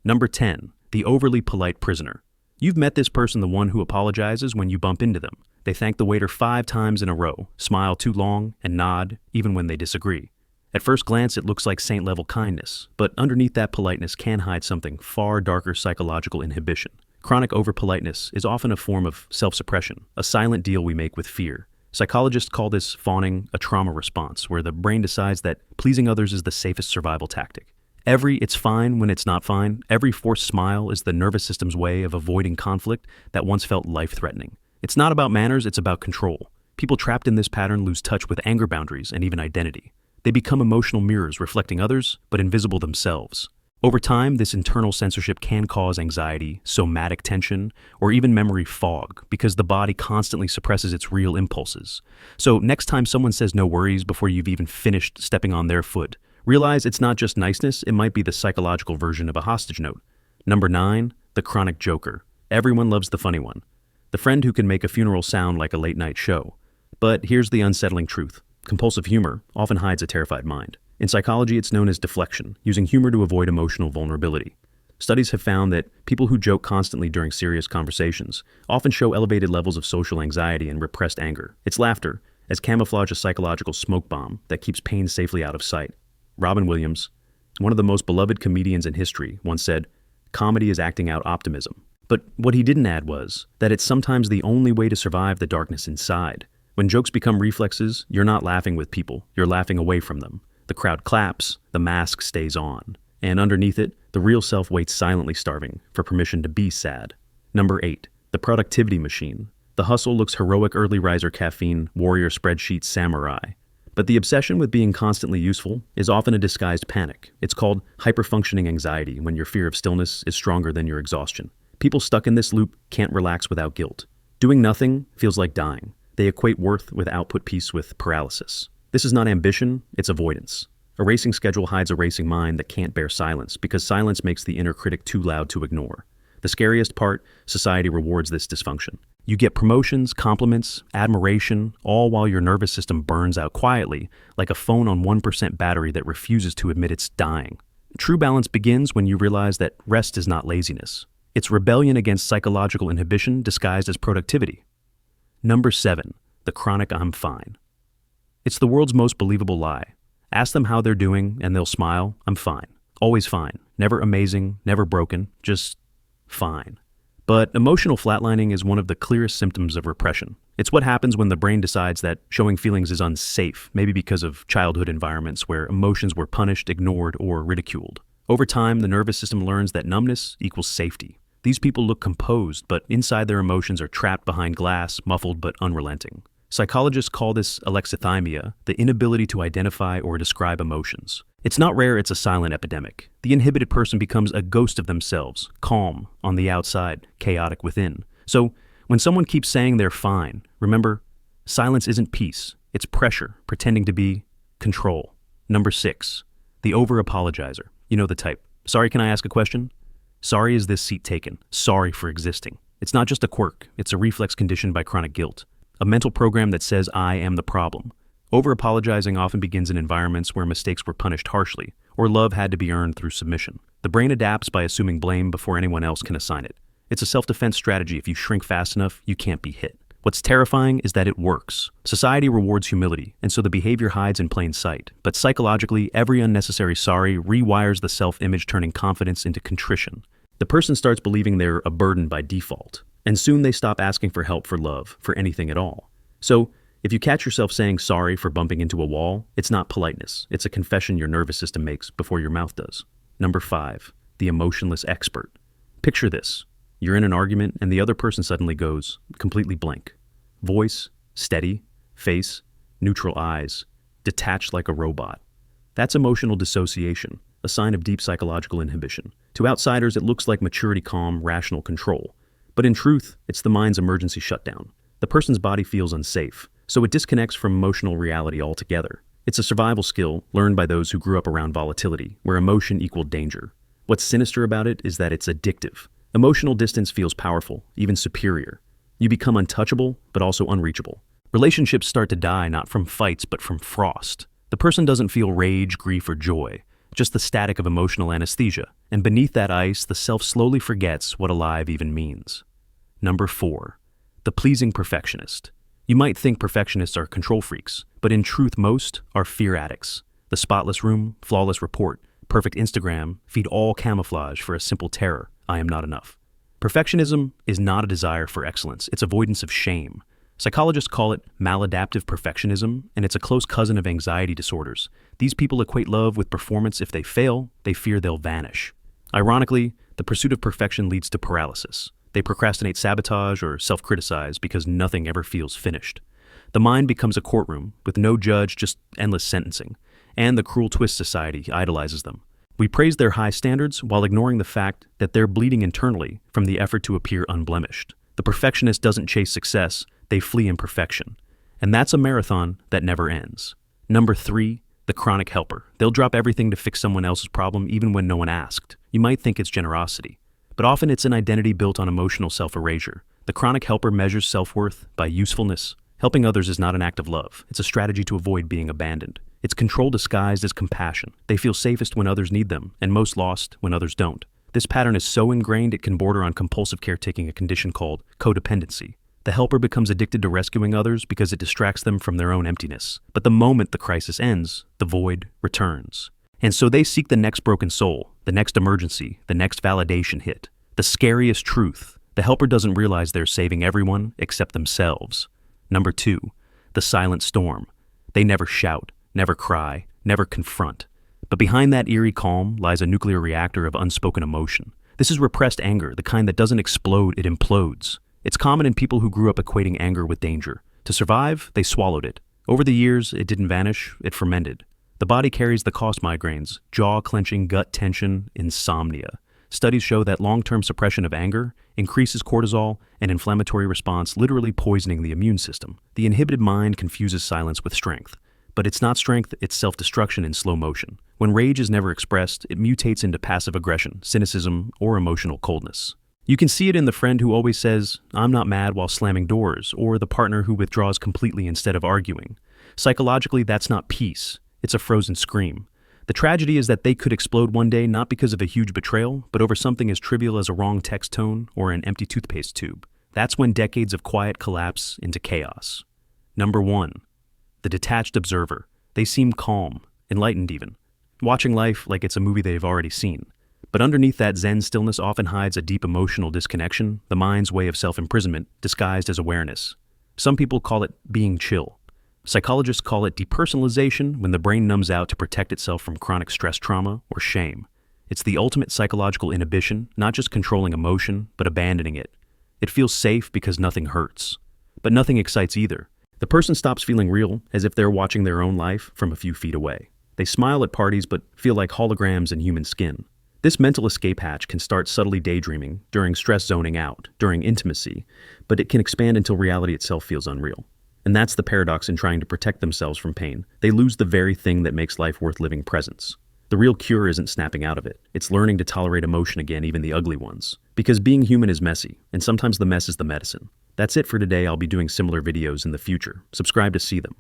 Number 10. The overly polite prisoner. You've met this person, the one who apologizes when you bump into them. They thank the waiter 5 times in a row, smile too long, and nod, even when they disagree. At first glance, it looks like saint-level kindness, but underneath that politeness can hide something far darker: psychological inhibition. Chronic over-politeness is often a form of self-suppression, a silent deal we make with fear. Psychologists call this fawning, a trauma response, where the brain decides that pleasing others is the safest survival tactic. Every "it's fine when it's not fine," every forced smile is the nervous system's way of avoiding conflict that once felt life-threatening. It's not about manners, it's about control. People trapped in this pattern lose touch with anger boundaries and even identity. They become emotional mirrors reflecting others, but invisible themselves. Over time, this internal censorship can cause anxiety, somatic tension, or even memory fog, because the body constantly suppresses its real impulses. So next time someone says no worries before you've even finished stepping on their foot, realize it's not just niceness, it might be the psychological version of a hostage note. Number 9, the chronic joker. Everyone loves the funny one. The friend who can make a funeral sound like a late-night show. But here's the unsettling truth. Compulsive humor often hides a terrified mind. In psychology, it's known as deflection, using humor to avoid emotional vulnerability. Studies have found that people who joke constantly during serious conversations often show elevated levels of social anxiety and repressed anger. It's laughter, as camouflage, a psychological smoke bomb that keeps pain safely out of sight. Robin Williams, one of the most beloved comedians in history, once said, "Comedy is acting out optimism." But what he didn't add was that it's sometimes the only way to survive the darkness inside. When jokes become reflexes, you're not laughing with people, you're laughing away from them. The crowd claps, the mask stays on. And underneath it, the real self waits silently, starving for permission to be sad. Number 8, the productivity machine. The hustle looks heroic: early riser caffeine, warrior spreadsheet samurai. But the obsession with being constantly useful is often a disguised panic. It's called hyperfunctioning anxiety, when your fear of stillness is stronger than your exhaustion. People stuck in this loop can't relax without guilt. Doing nothing feels like dying. They equate worth with output, peace with paralysis. This is not ambition, it's avoidance. A racing schedule hides a racing mind that can't bear silence, because silence makes the inner critic too loud to ignore. The scariest part: society rewards this dysfunction. You get promotions, compliments, admiration, all while your nervous system burns out quietly, like a phone on 1% battery that refuses to admit it's dying. True balance begins when you realize that rest is not laziness. It's rebellion against psychological inhibition disguised as productivity. Number 7, the chronic "I'm fine." It's the world's most believable lie. Ask them how they're doing and they'll smile. "I'm fine. Always fine. Never amazing, never broken, just fine." But emotional flatlining is one of the clearest symptoms of repression. It's what happens when the brain decides that showing feelings is unsafe, maybe because of childhood environments where emotions were punished, ignored, or ridiculed. Over time, the nervous system learns that numbness equals safety. These people look composed, but inside their emotions are trapped behind glass, muffled but unrelenting. Psychologists call this alexithymia, the inability to identify or describe emotions. It's not rare, it's a silent epidemic. The inhibited person becomes a ghost of themselves, calm on the outside, chaotic within. So, when someone keeps saying they're fine, remember, silence isn't peace, it's pressure pretending to be control. Number 6, the over-apologizer. You know the type. "Sorry, can I ask a question?" "Sorry, is this seat taken?" "Sorry for existing." It's not just a quirk, it's a reflex conditioned by chronic guilt. A mental program that says, "I am the problem." Over-apologizing often begins in environments where mistakes were punished harshly, or love had to be earned through submission. The brain adapts by assuming blame before anyone else can assign it. It's a self-defense strategy. If you shrink fast enough, you can't be hit. What's terrifying is that it works. Society rewards humility, and so the behavior hides in plain sight. But psychologically, every unnecessary sorry rewires the self-image, turning confidence into contrition. The person starts believing they're a burden by default, and soon they stop asking for help, for love, for anything at all. So, if you catch yourself saying sorry for bumping into a wall, it's not politeness. It's a confession your nervous system makes before your mouth does. Number 5, the emotionless expert. Picture this. You're in an argument and the other person suddenly goes completely blank. Voice, steady. Face, neutral eyes. Detached like a robot. That's emotional dissociation, a sign of deep psychological inhibition. To outsiders, it looks like maturity, calm, rational control. But in truth, it's the mind's emergency shutdown. The person's body feels unsafe, so it disconnects from emotional reality altogether. It's a survival skill learned by those who grew up around volatility, where emotion equaled danger. What's sinister about it is that it's addictive. Emotional distance feels powerful, even superior. You become untouchable, but also unreachable. Relationships start to die not from fights, but from frost. The person doesn't feel rage, grief, or joy, just the static of emotional anesthesia. And beneath that ice, the self slowly forgets what alive even means. Number 4. The pleasing perfectionist. You might think perfectionists are control freaks, but in truth most are fear addicts. The spotless room, flawless report, perfect Instagram feed all camouflage for a simple terror: I am not enough. Perfectionism is not a desire for excellence, it's avoidance of shame. Psychologists call it maladaptive perfectionism, and it's a close cousin of anxiety disorders. These people equate love with performance. If they fail, they fear they'll vanish. Ironically, the pursuit of perfection leads to paralysis. They procrastinate, sabotage, or self-criticize because nothing ever feels finished. The mind becomes a courtroom with no judge, just endless sentencing, and the cruel twist society idolizes them. We praise their high standards while ignoring the fact that they're bleeding internally from the effort to appear unblemished. The perfectionist doesn't chase success, they flee imperfection. And that's a marathon that never ends. Number 3, the chronic helper. They'll drop everything to fix someone else's problem even when no one asked. You might think it's generosity, but often it's an identity built on emotional self-erasure. The chronic helper measures self-worth by usefulness. Helping others is not an act of love. It's a strategy to avoid being abandoned. It's control disguised as compassion. They feel safest when others need them, and most lost when others don't. This pattern is so ingrained it can border on compulsive caretaking, a condition called codependency. The helper becomes addicted to rescuing others because it distracts them from their own emptiness. But the moment the crisis ends, the void returns. And so they seek the next broken soul, the next emergency, the next validation hit. The scariest truth: the helper doesn't realize they're saving everyone except themselves. Number 2, the silent storm. They never shout, never cry, never confront. But behind that eerie calm lies a nuclear reactor of unspoken emotion. This is repressed anger, the kind that doesn't explode, it implodes. It's common in people who grew up equating anger with danger. To survive, they swallowed it. Over the years, it didn't vanish, it fermented. The body carries the cost: migraines, jaw clenching, gut tension, insomnia. Studies show that long-term suppression of anger increases cortisol and inflammatory response, literally poisoning the immune system. The inhibited mind confuses silence with strength. But it's not strength, it's self-destruction in slow motion. When rage is never expressed, it mutates into passive aggression, cynicism, or emotional coldness. You can see it in the friend who always says, "I'm not mad," while slamming doors, or the partner who withdraws completely instead of arguing. Psychologically, that's not peace, it's a frozen scream. The tragedy is that they could explode one day not because of a huge betrayal, but over something as trivial as a wrong text tone or an empty toothpaste tube. That's when decades of quiet collapse into chaos. Number 1. The detached observer. They seem calm, enlightened even, watching life like it's a movie they've already seen. But underneath that Zen stillness often hides a deep emotional disconnection, the mind's way of self-imprisonment disguised as awareness. Some people call it being chill. Psychologists call it depersonalization, when the brain numbs out to protect itself from chronic stress, trauma, or shame. It's the ultimate psychological inhibition, not just controlling emotion, but abandoning it. It feels safe because nothing hurts. But nothing excites either. The person stops feeling real, as if they're watching their own life from a few feet away. They smile at parties but feel like holograms in human skin. This mental escape hatch can start subtly daydreaming, during stress zoning out, during intimacy, but it can expand until reality itself feels unreal. And that's the paradox in trying to protect themselves from pain. They lose the very thing that makes life worth living: presence. The real cure isn't snapping out of it. It's learning to tolerate emotion again, even the ugly ones. Because being human is messy, and sometimes the mess is the medicine. That's it for today. I'll be doing similar videos in the future. Subscribe to see them.